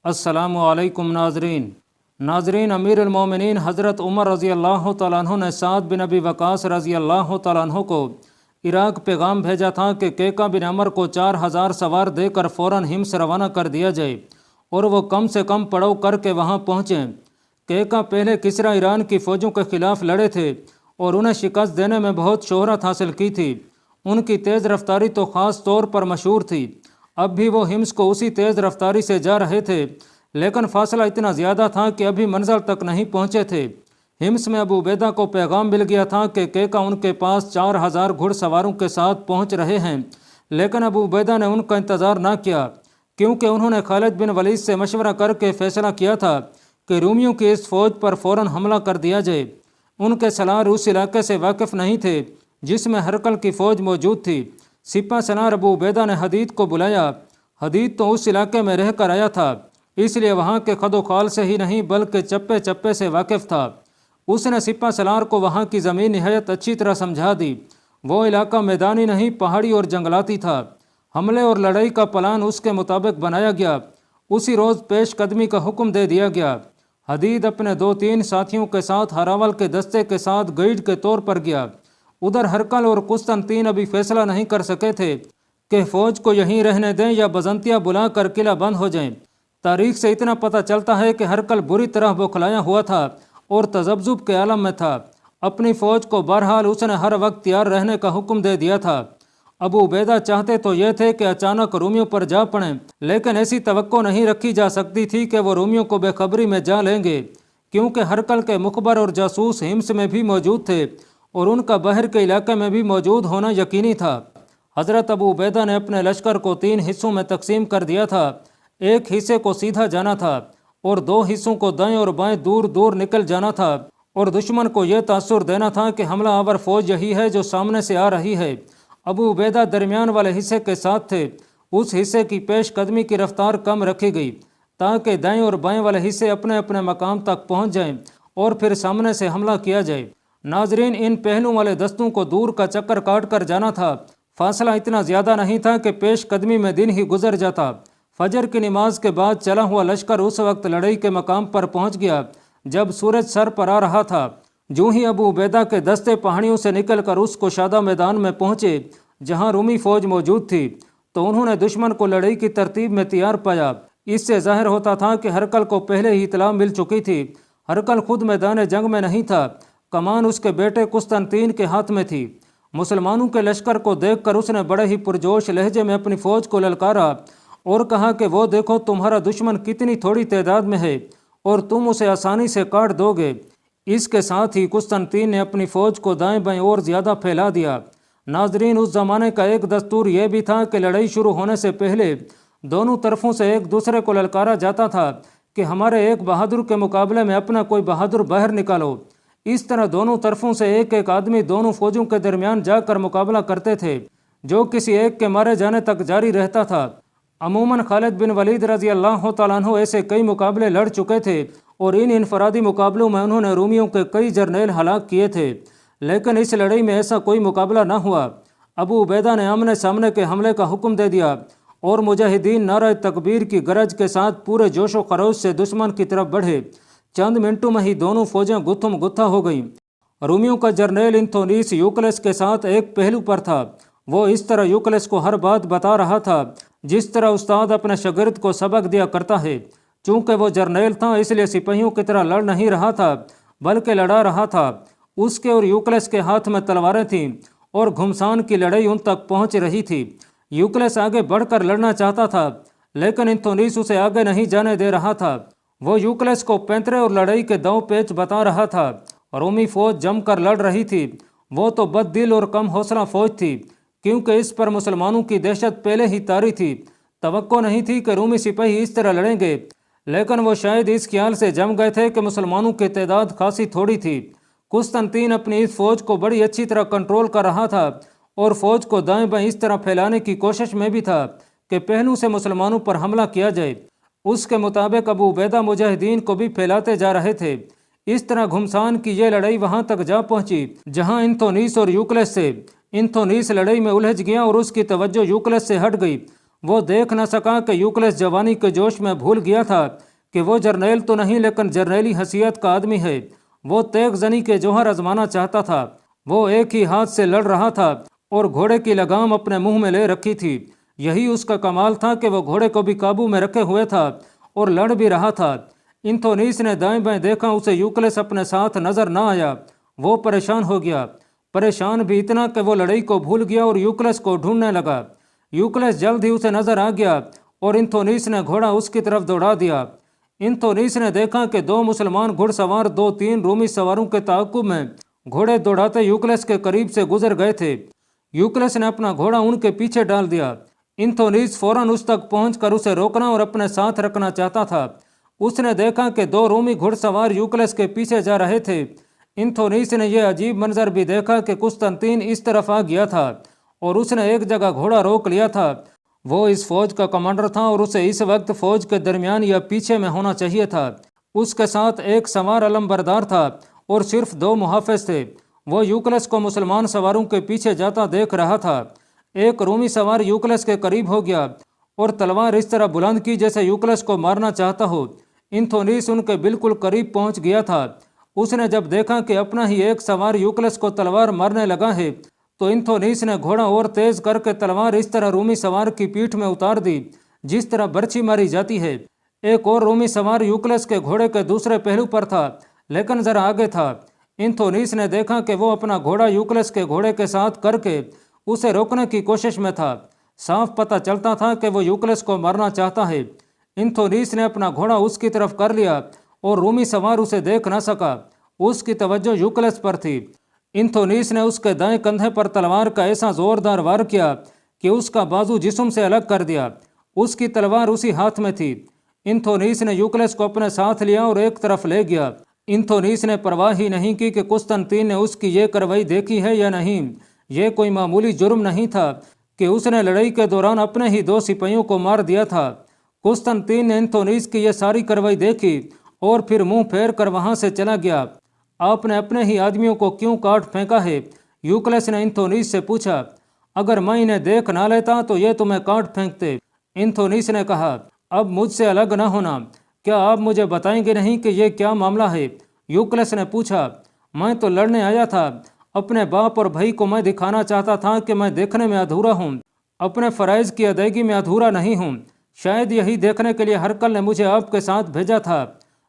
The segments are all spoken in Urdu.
السلام علیکم ناظرین امیر المومنین حضرت عمر رضی اللہ تعالیٰ عنہ نے سعد بن ابی وقاص رضی اللہ تعالیٰ عنہ کو عراق پیغام بھیجا تھا کہ کیکا بن عمر کو 4000 سوار دے کر فوراً ہمس روانہ کر دیا جائے اور وہ کم سے کم پڑاؤ کر کے وہاں پہنچیں۔ کیکا پہلے کسریٰ ایران کی فوجوں کے خلاف لڑے تھے اور انہیں شکست دینے میں بہت شہرت حاصل کی تھی۔ ان کی تیز رفتاری تو خاص طور پر مشہور تھی۔ اب بھی وہ ہمس کو اسی تیز رفتاری سے جا رہے تھے، لیکن فاصلہ اتنا زیادہ تھا کہ ابھی منزل تک نہیں پہنچے تھے۔ ہمس میں ابو عبیدہ کو پیغام مل گیا تھا کہ کیکا ان کے پاس 4000 گھڑ سواروں کے ساتھ پہنچ رہے ہیں، لیکن ابو عبیدہ نے ان کا انتظار نہ کیا، کیونکہ انہوں نے خالد بن ولید سے مشورہ کر کے فیصلہ کیا تھا کہ رومیوں کی اس فوج پر فوراً حملہ کر دیا جائے۔ ان کے سالار اس علاقے سے واقف نہیں تھے جس میں ہرقل کی فوج موجود تھی۔ سپہ سالار ابو عبیدہ نے حدید کو بلایا۔ حدید تو اس علاقے میں رہ کر آیا تھا، اس لیے وہاں کے خد و خال سے ہی نہیں بلکہ چپے چپے سے واقف تھا۔ اس نے سپہ سالار کو وہاں کی زمین نہایت اچھی طرح سمجھا دی۔ وہ علاقہ میدانی نہیں، پہاڑی اور جنگلاتی تھا۔ حملے اور لڑائی کا پلان اس کے مطابق بنایا گیا۔ اسی روز پیش قدمی کا حکم دے دیا گیا۔ حدید اپنے 2-3 ساتھیوں کے ساتھ ہراول کے دستے کے ساتھ گائیڈ کے طور پر گیا۔ ادھر ہرقل اور قسطنطین ابھی فیصلہ نہیں کر سکے تھے کہ فوج کو یہیں رہنے دیں یا بزنطیہ بلا کر قلعہ بند ہو جائیں۔ تاریخ سے اتنا پتہ چلتا ہے کہ ہرقل بری طرح بوکھلایا ہوا تھا اور تذبذب کے عالم میں تھا۔ اپنی فوج کو بہرحال اس نے ہر وقت تیار رہنے کا حکم دے دیا تھا۔ ابو عبیدہ چاہتے تو یہ تھے کہ اچانک رومیوں پر جا پڑیں، لیکن ایسی توقع نہیں رکھی جا سکتی تھی کہ وہ رومیوں کو بے خبری میں جا لیں گے، کیونکہ ہرقل کے مخبر اور جاسوس ہمس میں بھی موجود تھے اور ان کا بحر کے علاقے میں بھی موجود ہونا یقینی تھا۔ حضرت ابو عبیدہ نے اپنے لشکر کو 3 حصوں میں تقسیم کر دیا تھا۔ ایک حصے کو سیدھا جانا تھا اور 2 حصوں کو دائیں اور بائیں دور دور نکل جانا تھا، اور دشمن کو یہ تاثر دینا تھا کہ حملہ آور فوج یہی ہے جو سامنے سے آ رہی ہے۔ ابو عبیدہ درمیان والے حصے کے ساتھ تھے۔ اس حصے کی پیش قدمی کی رفتار کم رکھی گئی تاکہ دائیں اور بائیں والے حصے اپنے اپنے مقام تک پہنچ جائیں اور پھر سامنے سے حملہ کیا جائے۔ ناظرین، ان پہلوں والے دستوں کو دور کا چکر کاٹ کر جانا تھا۔ فاصلہ اتنا زیادہ نہیں تھا کہ پیش قدمی میں دن ہی گزر جاتا۔ فجر کی نماز کے بعد چلا ہوا لشکر اس وقت لڑائی کے مقام پر پہنچ گیا جب سورج سر پر آ رہا تھا۔ جو ہی ابو عبیدہ کے دستے پہاڑیوں سے نکل کر اس کشادہ میدان میں پہنچے جہاں رومی فوج موجود تھی، تو انہوں نے دشمن کو لڑائی کی ترتیب میں تیار پایا۔ اس سے ظاہر ہوتا تھا کہ ہرقل کو پہلے ہی اطلاع مل چکی تھی۔ ہرقل خود میدان جنگ میں نہیں تھا، کمان اس کے بیٹے قسطنطین کے ہاتھ میں تھی۔ مسلمانوں کے لشکر کو دیکھ کر اس نے بڑے ہی پرجوش لہجے میں اپنی فوج کو للکارا اور کہا کہ وہ دیکھو تمہارا دشمن کتنی تھوڑی تعداد میں ہے اور تم اسے آسانی سے کاٹ دو گے۔ اس کے ساتھ ہی قسطنطین نے اپنی فوج کو دائیں بائیں اور زیادہ پھیلا دیا۔ ناظرین، اس زمانے کا ایک دستور یہ بھی تھا کہ لڑائی شروع ہونے سے پہلے دونوں طرفوں سے ایک دوسرے کو للکارا جاتا تھا کہ ہمارے ایک بہادر کے مقابلے میں اپنا کوئی بہادر باہر نکالو۔ اس طرح دونوں طرفوں سے ایک ایک آدمی دونوں فوجوں کے درمیان جا کر مقابلہ کرتے تھے، جو کسی ایک کے مارے جانے تک جاری رہتا تھا۔ عموماً خالد بن ولید رضی اللہ تعالیٰ عنہ ایسے کئی مقابلے لڑ چکے تھے اور ان انفرادی مقابلوں میں انہوں نے رومیوں کے کئی جرنیل ہلاک کیے تھے، لیکن اس لڑائی میں ایسا کوئی مقابلہ نہ ہوا۔ ابو عبیدہ نے آمنے سامنے کے حملے کا حکم دے دیا اور مجاہدین نعرہ تکبیر کی گرج کے ساتھ پورے جوش و خروش سے دشمن کی طرف بڑھے۔ چند منٹوں میں ہی دونوں فوجیں گتھم گتھا ہو گئیں۔ رومیوں کا جرنیل انتھونیس یوکلس کے ساتھ ایک پہلو پر تھا۔ وہ اس طرح یوکلس کو ہر بات بتا رہا تھا جس طرح استاد اپنے شاگرد کو سبق دیا کرتا ہے۔ چونکہ وہ جرنیل تھا، اس لیے سپاہیوں کی طرح لڑ نہیں رہا تھا بلکہ لڑا رہا تھا۔ اس کے اور یوکلس کے ہاتھ میں تلواریں تھیں اور گھمسان کی لڑائی ان تک پہنچ رہی تھی۔ یوکلس آگے بڑھ کر لڑنا چاہتا تھا، لیکن انتھونیس اسے آگے نہیں جانے دے رہا تھا۔ وہ یوکلس کو پینترے اور لڑائی کے داؤ پیچ بتا رہا تھا۔ رومی فوج جم کر لڑ رہی تھی۔ وہ تو بد دل اور کم حوصلہ فوج تھی، کیونکہ اس پر مسلمانوں کی دہشت پہلے ہی طاری تھی۔ توقع نہیں تھی کہ رومی سپاہی اس طرح لڑیں گے، لیکن وہ شاید اس خیال سے جم گئے تھے کہ مسلمانوں کی تعداد خاصی تھوڑی تھی۔ قسطنطین اپنی اس فوج کو بڑی اچھی طرح کنٹرول کر رہا تھا اور فوج کو دائیں بائیں اس طرح پھیلانے کی کوشش میں بھی تھا کہ پہلو سے مسلمانوں پر حملہ کیا جائے۔ اس کے مطابق ابو عبیدہ مجاہدین کو بھی پھیلاتے جا رہے تھے۔ اس طرح گھمسان کی یہ لڑائی وہاں تک جا پہنچی جہاں انتھونیس اور یوکلس سے۔ انتھونیس لڑائی میں الجھ گیا اور اس کی توجہ یوکلس سے ہٹ گئی۔ وہ دیکھ نہ سکا کہ یوکلس جوانی کے جوش میں بھول گیا تھا کہ وہ جرنیل تو نہیں لیکن جرنیلی حیثیت کا آدمی ہے۔ وہ تیغ زنی کے جوہر آزمانا چاہتا تھا۔ وہ ایک ہی ہاتھ سے لڑ رہا تھا اور گھوڑے کی لگام اپنے منہ میں لے رکھی تھی۔ یہی اس کا کمال تھا کہ وہ گھوڑے کو بھی قابو میں رکھے ہوئے تھا اور لڑ بھی رہا تھا۔ انتھونیس نے دائیں بائیں دیکھا، اسے یوکلس اپنے ساتھ نظر نہ آیا۔ وہ پریشان ہو گیا، پریشان بھی اتنا کہ وہ لڑائی کو بھول گیا اور یوکلس کو ڈھونڈنے لگا۔ یوکلس جلد ہی اسے نظر آ گیا اور انتھونیس نے گھوڑا اس کی طرف دوڑا دیا۔ انتھونیس نے دیکھا کہ 2 مسلمان گھڑ سوار 2-3 رومی سواروں کے تعاقب میں گھوڑے دوڑاتے یوکلس کے قریب سے گزر گئے تھے۔ یوکلس نے اپنا گھوڑا ان کے پیچھے ڈال دیا۔ انتھونیس فوراً اس تک پہنچ کر اسے روکنا اور اپنے ساتھ رکھنا چاہتا تھا۔ اس نے دیکھا کہ 2 رومی گھڑ سوار یوکلس کے پیچھے جا رہے تھے۔ انتھونیس نے یہ عجیب منظر بھی دیکھا کہ قسطنطین اس طرف آ گیا تھا اور اس نے ایک جگہ گھوڑا روک لیا تھا۔ وہ اس فوج کا کمانڈر تھا اور اسے اس وقت فوج کے درمیان یا پیچھے میں ہونا چاہیے تھا۔ اس کے ساتھ ایک سوار علمبردار تھا اور صرف 2 محافظ تھے۔ وہ یوکلس کو مسلمان سواروں کے پیچھے جاتا دیکھ رہا تھا۔ ایک رومی سوار یوکلس کے قریب ہو گیا اور تلوار اس طرح بلند کی جیسے یوکلس کو مارنا چاہتا ہو۔ انتھونیس ان کے بالکل قریب پہنچ گیا تھا۔ اس نے جب دیکھا کہ اپنا ہی ایک سوار یوکلس کو تلوار مارنے لگا ہے تو انتھونیس نے گھوڑا اور تیز کر کے تلوار اس طرح رومی سوار کی پیٹھ میں اتار دی جس طرح برچھی ماری جاتی ہے۔ ایک اور رومی سوار یوکلس کے گھوڑے کے دوسرے پہلو پر تھا لیکن ذرا آگے تھا۔ انتھونیس نے دیکھا کہ وہ اپنا گھوڑا یوکلس کے گھوڑے کے ساتھ کر کے اسے روکنے کی کوشش میں تھا۔ صاف پتہ چلتا تھا کہ وہ یوکلس کو مارنا چاہتا ہے۔ انتھونیس نے اپنا گھوڑا اس کی طرف کر لیا اور رومی سوار اسے دیکھ نہ سکا۔ اس کی توجہ یوکلس پر تھی۔ انتھونیس نے اس کے دائیں کندھے پر تلوار کا ایسا زوردار وار کیا کہ اس کا بازو جسم سے الگ کر دیا۔ اس کی تلوار اسی ہاتھ میں تھی۔ انتھونیس نے یوکلس کو اپنے ساتھ لیا اور ایک طرف لے گیا۔ انتھونیس نے پرواہ ہی نہیں کی کہ قسطنطین نے اس کی یہ کارروائی دیکھی ہے یا نہیں۔ یہ کوئی معمولی جرم نہیں تھا کہ اس نے لڑائی کے دوران اپنے ہی 2 سپاہیوں کو مار دیا تھا۔ قسطنطین نے انتھونیس کی یہ ساری کارروائی دیکھی اور پھر منہ پھیر کر وہاں سے چلا گیا۔ آپ نے اپنے ہی آدمیوں کو کیوں کاٹ پھینکا ہے؟ یوکلس نے انتھونیس سے پوچھا۔ اگر میں انہیں دیکھ نہ لیتا تو یہ تمہیں کاٹ پھینکتے۔ انتھونیس نے کہا، اب مجھ سے الگ نہ ہونا۔ کیا آپ مجھے بتائیں گے نہیں کہ یہ کیا معاملہ ہے؟ یوکلس نے پوچھا۔ میں تو لڑنے آیا تھا۔ اپنے باپ اور بھائی کو میں دکھانا چاہتا تھا کہ میں دیکھنے میں ادھورا ہوں، اپنے فرائض کی ادائیگی میں ادھورا نہیں ہوں۔ شاید یہی دیکھنے کے لیے ہرکل نے مجھے آپ کے ساتھ بھیجا تھا۔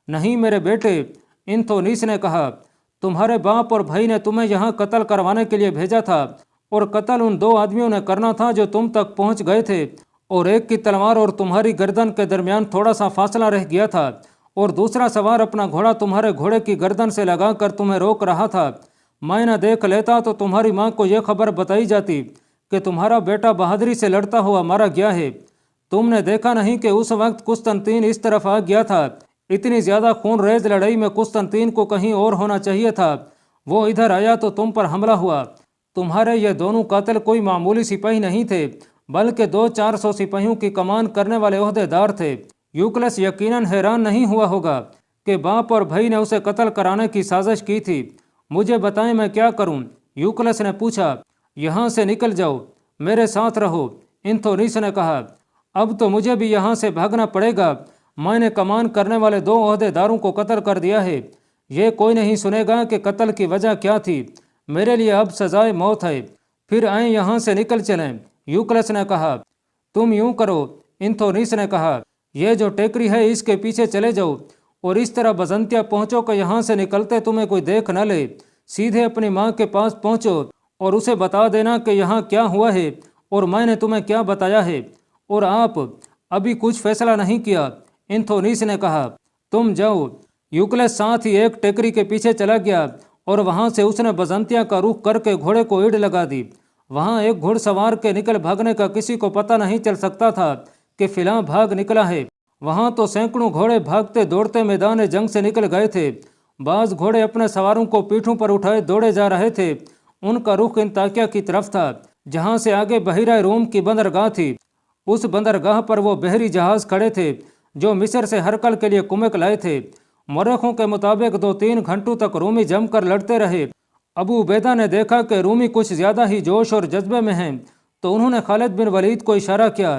نہیں میرے بیٹے، انتھونیس نے کہا، تمہارے باپ اور بھائی نے تمہیں یہاں قتل کروانے کے لیے بھیجا تھا اور قتل ان 2 آدمیوں نے کرنا تھا جو تم تک پہنچ گئے تھے، اور ایک کی تلوار اور تمہاری گردن کے درمیان تھوڑا سا فاصلہ رہ گیا تھا اور دوسرا سوار اپنا گھوڑا تمہارے گھوڑے کی گردن سے لگا کر تمہیں روک رہا تھا۔ میں نہ دیکھ لیتا تو تمہاری ماں کو یہ خبر بتائی جاتی کہ تمہارا بیٹا بہادری سے لڑتا ہوا مارا گیا ہے۔ تم نے دیکھا نہیں کہ اس وقت قسطنطین اس طرف آ گیا تھا؟ اتنی زیادہ خون ریز لڑائی میں قسطنطین کو کہیں اور ہونا چاہیے تھا۔ وہ ادھر آیا تو تم پر حملہ ہوا۔ تمہارے یہ دونوں قاتل کوئی معمولی سپاہی نہیں تھے بلکہ 200-400 سپاہیوں کی کمان کرنے والے عہدے دار تھے۔ یوکلس یقیناً حیران نہیں ہوا ہوگا کہ باپ اور بھائی نے اسے قتل کرانے کی سازش کی تھی۔ مجھے بتائیں میں کیا کروں؟ یوکلس نے پوچھا۔ یہاں سے نکل جاؤ، میرے ساتھ رہو، انتھونیس نے کہا۔ اب تو مجھے بھی یہاں سے بھاگنا پڑے گا۔ میں نے کمان کرنے والے 2 عہدے داروں کو قتل کر دیا ہے۔ یہ کوئی نہیں سنے گا کہ قتل کی وجہ کیا تھی۔ میرے لیے اب سزائے موت ہے۔ پھر آئیں یہاں سے نکل چلیں، یوکلس نے کہا۔ تم یوں کرو، انتھونیس نے کہا، یہ جو ٹیکری ہے اس کے پیچھے چلے جاؤ اور اس طرح بزنطیہ پہنچو کہ یہاں سے نکلتے تمہیں کوئی دیکھ نہ لے۔ سیدھے اپنی ماں کے پاس پہنچو اور اسے بتا دینا کہ یہاں کیا ہوا ہے اور میں نے تمہیں کیا بتایا ہے، اور آپ ابھی کچھ فیصلہ نہیں کیا۔ انتھونیس نے کہا، تم جاؤ۔ یوکلس ساتھ ہی ایک ٹیکری کے پیچھے چلا گیا اور وہاں سے اس نے بزنطیہ کا رخ کر کے گھوڑے کو ایڑ لگا دی۔ وہاں ایک گھڑ سوار کے نکل بھاگنے کا کسی کو پتہ نہیں چل سکتا تھا کہ فلاں بھاگ نکلا ہے۔ وہاں تو سینکڑوں گھوڑے بھاگتے دوڑتے میدان جنگ سے نکل گئے تھے۔ بعض گھوڑے اپنے سواروں کو پیٹھوں پر اٹھائے دوڑے جا رہے تھے۔ ان کا رخ انطاکیہ کی طرف تھا جہاں سے آگے بحیرہ روم کی بندرگاہ تھی۔ اس بندرگاہ پر وہ بحری جہاز کھڑے تھے جو مصر سے ہرکل کے لیے کمک لائے تھے۔ مورخوں کے مطابق 2-3 گھنٹوں تک رومی جم کر لڑتے رہے۔ ابو عبیدہ نے دیکھا کہ رومی کچھ زیادہ ہی جوش اور جذبے میں ہیں تو انہوں نے خالد بن ولید کو اشارہ کیا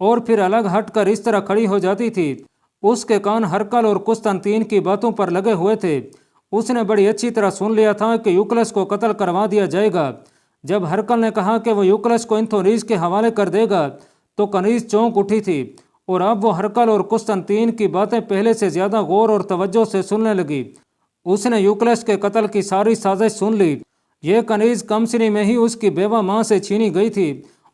اور پھر الگ ہٹ کر اس طرح کھڑی ہو جاتی تھی۔ اس کے کان ہرقل اور قسطنطین کی باتوں پر لگے ہوئے تھے۔ اس نے بڑی اچھی طرح سن لیا تھا کہ یوکلس کو قتل کروا دیا جائے گا۔ جب ہرقل نے کہا کہ وہ یوکلس کو انتھونیس کے حوالے کر دے گا تو کنیز چونک اٹھی تھی، اور اب وہ ہرقل اور قسطنطین کی باتیں پہلے سے زیادہ غور اور توجہ سے سننے لگی۔ اس نے یوکلس کے قتل کی ساری سازش سن لی۔ یہ کنیز کم سنی میں ہی اس کی بیوہ ماں سے چھینی گئی تھی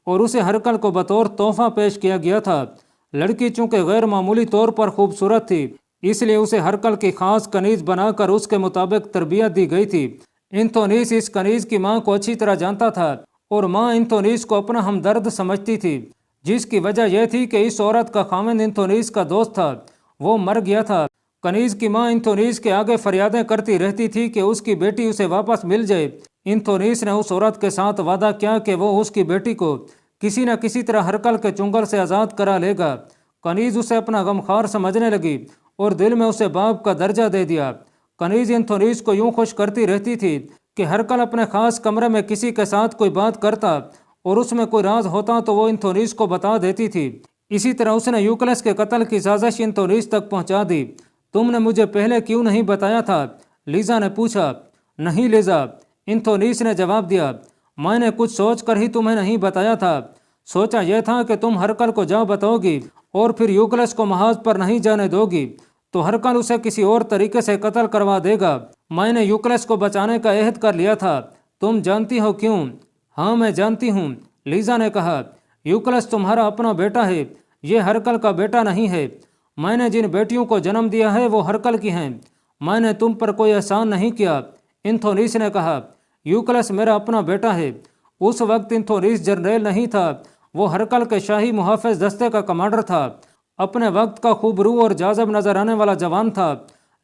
اور اسے ہرقل کو بطور تحفہ پیش کیا گیا تھا۔ لڑکی چونکہ غیر معمولی طور پر خوبصورت تھی، اس لیے اسے ہرقل کی خاص کنیز بنا کر اس کے مطابق تربیت دی گئی تھی۔ انتھونیس اس کنیز کی ماں کو اچھی طرح جانتا تھا اور ماں انتھونیس کو اپنا ہمدرد سمجھتی تھی، جس کی وجہ یہ تھی کہ اس عورت کا خاوند انتھونیس کا دوست تھا، وہ مر گیا تھا۔ کنیز کی ماں انتھونیس کے آگے فریادیں کرتی رہتی تھی کہ اس کی بیٹی اسے واپس مل جائے۔ انتھونیس نے اس عورت کے ساتھ وعدہ کیا کہ وہ اس کی بیٹی کو کسی نہ کسی طرح ہرقل کے چنگل سے آزاد کرا لے گا۔ کنیز اسے اپنا غمخوار سمجھنے لگی اور دل میں اسے باپ کا درجہ دے دیا۔ کنیز انتھونیس کو یوں خوش کرتی رہتی تھی کہ ہرقل اپنے خاص کمرے میں کسی کے ساتھ کوئی بات کرتا اور اس میں کوئی راز ہوتا تو وہ انتھونیس کو بتا دیتی تھی۔ اسی طرح اس نے یوکلس کے قتل کی سازش انتھونیس تک پہنچا دی۔ تم نے مجھے پہلے کیوں نہیں بتایا تھا؟ لیزا نے پوچھا۔ نہیں لیزا، انتھونیس نے جواب دیا، میں نے کچھ سوچ کر ہی تمہیں نہیں بتایا تھا۔ سوچا یہ تھا کہ تم ہرقل کو جا بتاؤ گی اور پھر یوکلس کو محاذ پر نہیں جانے دو گی تو ہرقل اسے کسی اور طریقے سے قتل کروا دے گا۔ میں نے یوکلس کو بچانے کا عہد کر لیا تھا۔ تم جانتی ہو کیوں؟ ہاں میں جانتی ہوں، لیزا نے کہا۔ یوکلس تمہارا اپنا بیٹا ہے، یہ ہرقل کا بیٹا نہیں ہے۔ میں نے جن بیٹیوں کو جنم دیا ہے وہ ہرقل کی ہیں۔ میں نے تم پر کوئی احسان نہیں کیا، انتھونیس نے کہا۔ یوکلس میرا اپنا بیٹا ہے۔ اس وقت انتھونیس جرنیل نہیں تھا، وہ ہرقل کے شاہی محافظ دستے کا کمانڈر تھا، اپنے وقت کا خوبرو اور جاذب نظر آنے والا جوان تھا۔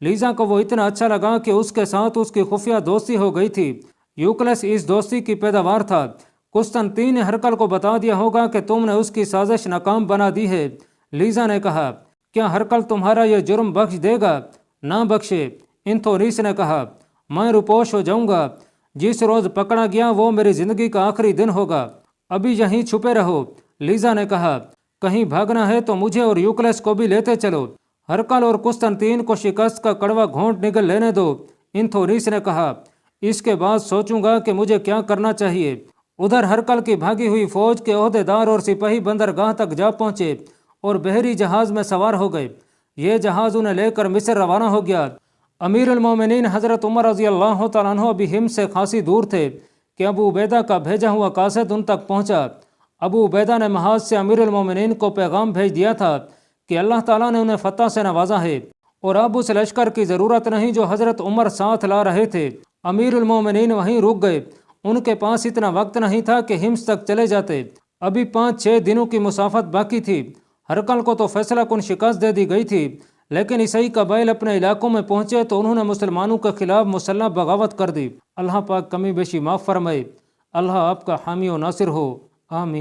لیزا کو وہ اتنا اچھا لگا کہ اس کے ساتھ اس کی خفیہ دوستی ہو گئی تھی۔ یوکلس اس دوستی کی پیداوار تھا۔ قسطنطین نے ہرقل کو بتا دیا ہوگا کہ تم نے اس کی سازش ناکام بنا دی ہے، لیزا نے کہا۔ کیا ہرقل تمہارا یہ جرم بخش دے گا؟ نہ بخشے، انتھونیس نے کہا۔ میں روپوش ہو جاؤں گا۔ جس روز پکڑا گیا وہ میری زندگی کا آخری دن ہوگا۔ ابھی یہیں چھپے رہو، لیزا نے کہا۔ کہیں بھاگنا ہے تو مجھے اور یوکلس کو بھی لیتے چلو۔ ہرقل اور قسطنطین کو شکست کا کڑوا گھونٹ نگل لینے دو، انتھونیس نے کہا۔ اس کے بعد سوچوں گا کہ مجھے کیا کرنا چاہیے۔ ادھر ہرقل کی بھاگی ہوئی فوج کے عہدیدار اور سپاہی بندرگاہ تک جا پہنچے اور بحری جہاز میں سوار ہو گئے۔ یہ جہاز انہیں لے کر مصر روانہ ہو گیا۔ امیر المومنین حضرت عمر رضی اللہ تعالیٰ عنہ ابھی ہمت سے خاصی دور تھے کہ ابو عبیدہ کا بھیجا ہوا قاصد ان تک پہنچا۔ ابو عبیدہ نے محاذ سے امیر المومنین کو پیغام بھیج دیا تھا کہ اللہ تعالیٰ نے انہیں فتح سے نوازا ہے اور اب اس لشکر کی ضرورت نہیں جو حضرت عمر ساتھ لا رہے تھے۔ امیر المومنین وہیں رک گئے۔ ان کے پاس اتنا وقت نہیں تھا کہ ہمس تک چلے جاتے، ابھی 5-6 دنوں کی مسافت باقی تھی۔ ہرقل کو تو فیصلہ کن شکست دے دی گئی تھی، لیکن عیسائی قبائل اپنے علاقوں میں پہنچے تو انہوں نے مسلمانوں کے خلاف مسلح بغاوت کر دی۔ اللہ پاک کمی بیشی معاف فرمائے۔ اللہ آپ کا حامی و ناصر ہو، آمین۔